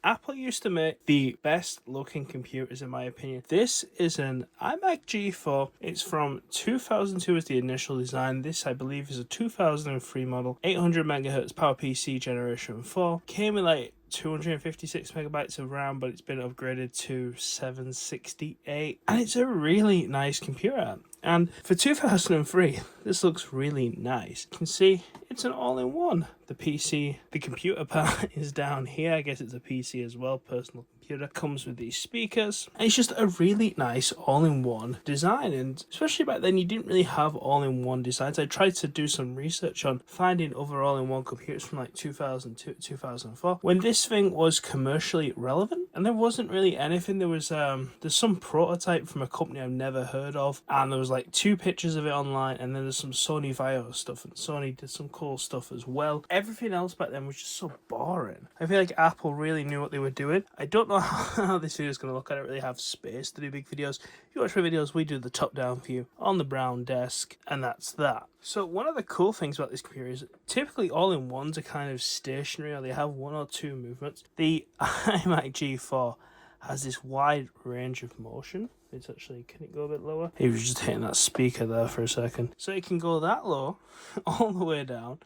Apple used to make the best looking computers in my opinion. This is an iMac G4. It's from 2002 as the initial design. This I believe is a 2003 model, 800 megahertz PowerPC generation 4. Came with like 256 megabytes of RAM, but it's been upgraded to 768, and it's a really nice computer. And for 2003, this looks really nice. You can see it's an all-in-one. The PC, the computer part is down here. I guess it's a PC as well, personal computer. Comes with these speakers. And it's just a really nice all-in-one design. And especially back then, you didn't really have all-in-one designs. I tried to do some research on finding other all-in-one computers from like 2002 to 2004, when this thing was commercially relevant. And there wasn't really anything. There's some prototype from a company I've never heard of, and there was like 2 pictures of it online, and then there's some Sony Vaio stuff, and Sony did some cool stuff as well. Everything else back then was just so boring. I feel like Apple really knew what they were doing. I don't know how this video is going to look. I don't really have space to do big videos. If you watch my videos, we do the top-down view on the brown desk, and that's that. So one of the cool things about this computer is typically all-in-ones are kind of stationary, or they have 1 or 2 movements. The iMac G4 has this wide range of motion. It's actually, can it go a bit lower? He was just hitting that speaker there for a second. So it can go that low, all the way down.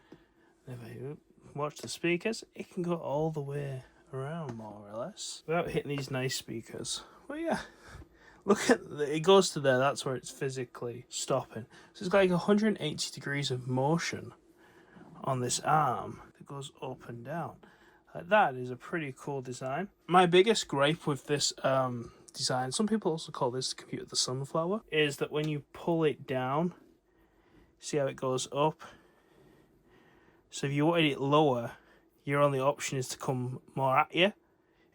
If I watch the speakers, it can go all the way around, more or less, without hitting these nice speakers. Well, yeah. Look at it goes to there. That's where it's physically stopping. So it's got like 180 degrees of motion on this arm that goes up and down. That is a pretty cool design. My biggest gripe with this design, some people also call this computer the sunflower, is that when you pull it down, see how it goes up? So if you wanted it lower, your only option is to come more at you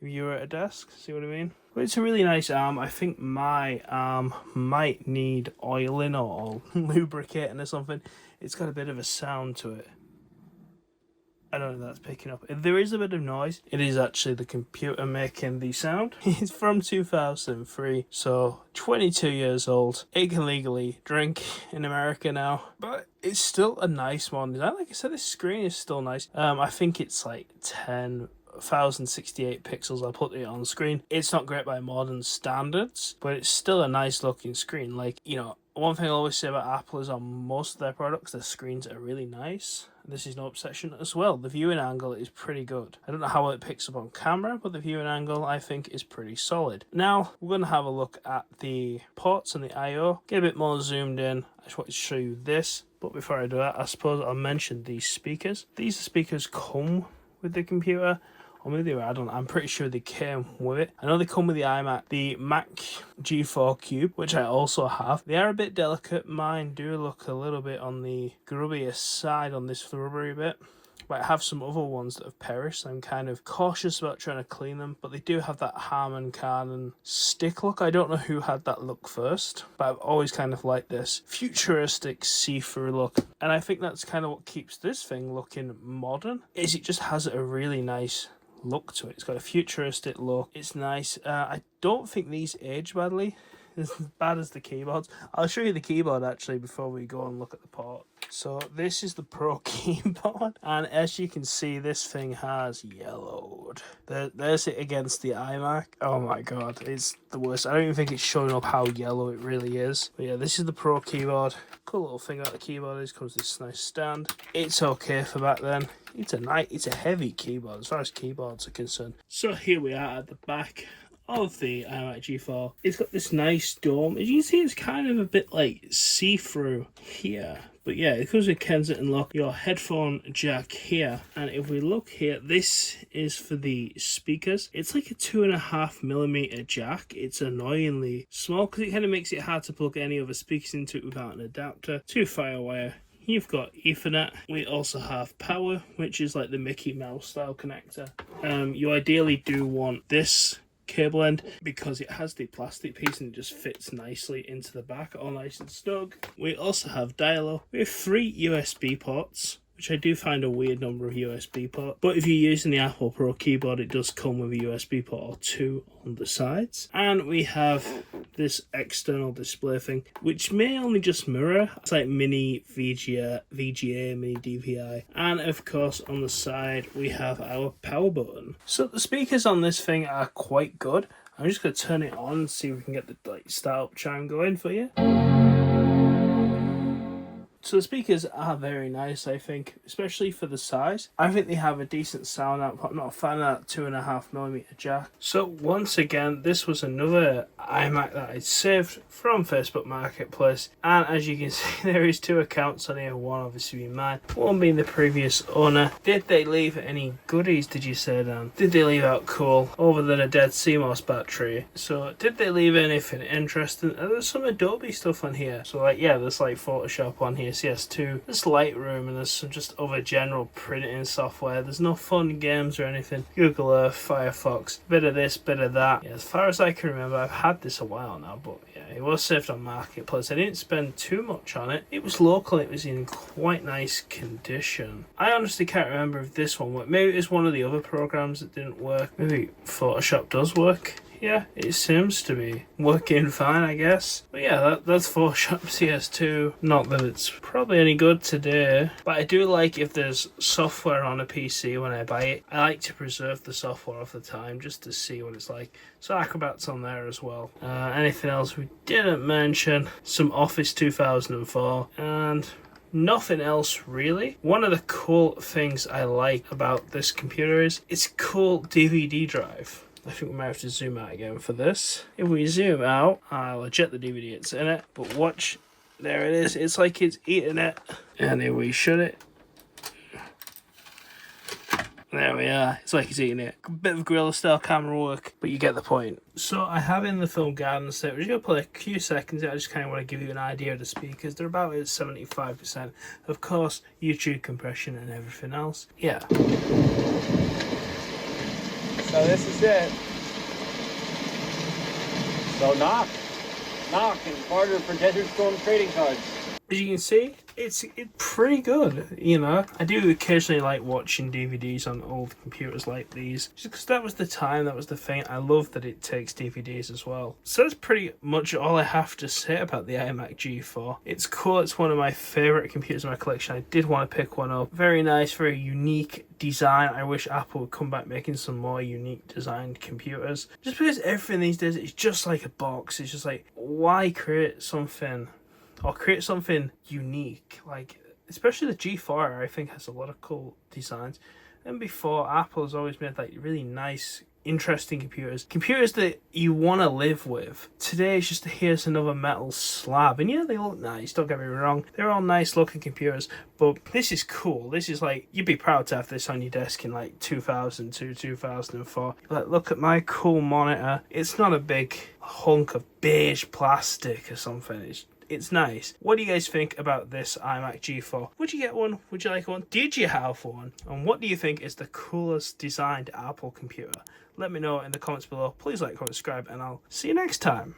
if you were at a desk. See what I mean? But it's a really nice arm. I think my arm might need oiling or lubricating or something. It's got a bit of a sound to it. I don't know if that's picking up. If there is a bit of noise, it is actually the computer making the sound. It's from 2003, so 22 years old. It can legally drink in America now, but it's still a nice one design. Like I said, this screen is still nice. I think it's like 10,068 pixels. I'll put it on screen. It's not great by modern standards, but it's still a nice looking screen. Like, you know, one thing I always say about Apple is on most of their products, their screens are really nice. This is no obsession as well. The viewing angle is pretty good. I don't know how it picks up on camera, but the viewing angle I think is pretty solid. Now we're going to have a look at the ports and the I/O. Get a bit more zoomed in. I just wanted to show you this. But before I do that, I suppose I'll mention these speakers. These speakers come with the computer. Or maybe they were add-on. I'm pretty sure they came with it. I know they come with the iMac, the Mac G4 Cube, which I also have. They are a bit delicate. Mine do look a little bit on the grubbier side on this rubbery bit. But I have some other ones that have perished, so I'm kind of cautious about trying to clean them. But they do have that Harman Kardon stick look. I don't know who had that look first, but I've always kind of liked this futuristic see-through look. And I think that's kind of what keeps this thing looking modern, is it just has a really nice look to it. It's got a futuristic look. It's nice. I don't think these age badly, as bad as the keyboards. I'll show you the keyboard actually before we go and look at the port. So this is the Pro keyboard, and as you can see, this thing has yellowed. There's it against the iMac. Oh my god, it's the worst. I don't even think it's showing up how yellow it really is. But yeah, this is the Pro keyboard. Cool little thing about the keyboard is comes this nice stand. It's okay for back then. It's a heavy keyboard as far as keyboards are concerned. So here we are at the back of the iMac G4. It's got this nice dome. As you can see, it's kind of a bit like see-through here. But yeah, it comes with Kensington lock, your headphone jack here. And if we look here, this is for the speakers. It's like a 2.5mm jack. It's annoyingly small because it kind of makes it hard to plug any other speakers into it without an adapter. 2 FireWire. You've got Ethernet. We also have power, which is like the Mickey Mouse style connector. You ideally do want this cable end because it has the plastic piece and it just fits nicely into the back, all nice and snug. We also have dial-up. We have 3 USB ports, which I do find a weird number of USB ports. But if you're using the Apple Pro keyboard, it does come with a USB port or two on the sides. And we have this external display thing, which may only just mirror. It's like mini VGA, mini DVI. And of course, on the side, we have our power button. So the speakers on this thing are quite good. I'm just going to turn it on and see if we can get the start-up chime going for you. So the speakers are very nice, I think, especially for the size. I think they have a decent sound output. I'm not a fan of that 2.5mm jack. So once again, this was another iMac that I'd saved from Facebook Marketplace. And as you can see, there is two accounts on here. One obviously being mine, one being the previous owner. Did they leave any goodies, did you say, Dan? Did they leave out cool, other than a dead CMOS battery? So did they leave anything interesting? And there's some Adobe stuff on here. So like, yeah, there's like Photoshop on here. CS2, there's Lightroom, and there's some just other general printing software. There's no fun games or anything. Google Earth, Firefox, bit of this, bit of that. Yeah, as far as I can remember, I've had this a while now, but yeah, it was saved on Marketplace. I didn't spend too much on it. It was local, it was in quite nice condition. I honestly can't remember if this one worked. Maybe it was one of the other programs that didn't work. Maybe Photoshop does work. Yeah, it seems to be working fine, I guess. But yeah, that's Photoshop CS2. Not that it's probably any good today, but I do like if there's software on a PC when I buy it. I like to preserve the software of the time just to see what it's like. So Acrobat's on there as well. Anything else we didn't mention? Some Office 2004 and nothing else really. One of the cool things I like about this computer is it's a cool DVD drive. I think we might have to zoom out again for this. If we zoom out, I'll eject the DVD, it's in it. But watch, there it is. It's like it's eating it. And if we shut it, there we are. It's like it's eating it. A bit of guerrilla style camera work, but you get the point. So I have in the film Garden State. We're just going to play a few seconds. I just kind of want to give you an idea of the speakers. They're about at 75%. Of course, YouTube compression and everything else. Yeah. So this is it. So knock and barter for Desert Storm trading cards. As you can see, it's pretty good, you know. I do occasionally like watching DVDs on old computers like these, just because that was the time, that was the thing. I love that it takes DVDs as well. So that's pretty much all I have to say about the iMac G4. It's cool, it's one of my favourite computers in my collection. I did want to pick one up. Very nice, very unique design. I wish Apple would come back making some more unique designed computers. Just because everything these days is just like a box. It's just like, why create something? Or create something unique, like especially the G4 I think has a lot of cool designs. And before, Apple has always made like really nice, interesting computers that you want to live with. Today it's just here's another metal slab, and yeah, they look nice, don't get me wrong, they're all nice looking computers, but this is cool. This is like, you'd be proud to have this on your desk in like 2002, 2004. Like, look at my cool monitor. It's not a big hunk of beige plastic or something. It's nice. What do you guys think about this iMac G4? Would you get one? Would you like one? Did you have one? And what do you think is the coolest designed Apple computer? Let me know in the comments below. Please like, comment, subscribe, and I'll see you next time.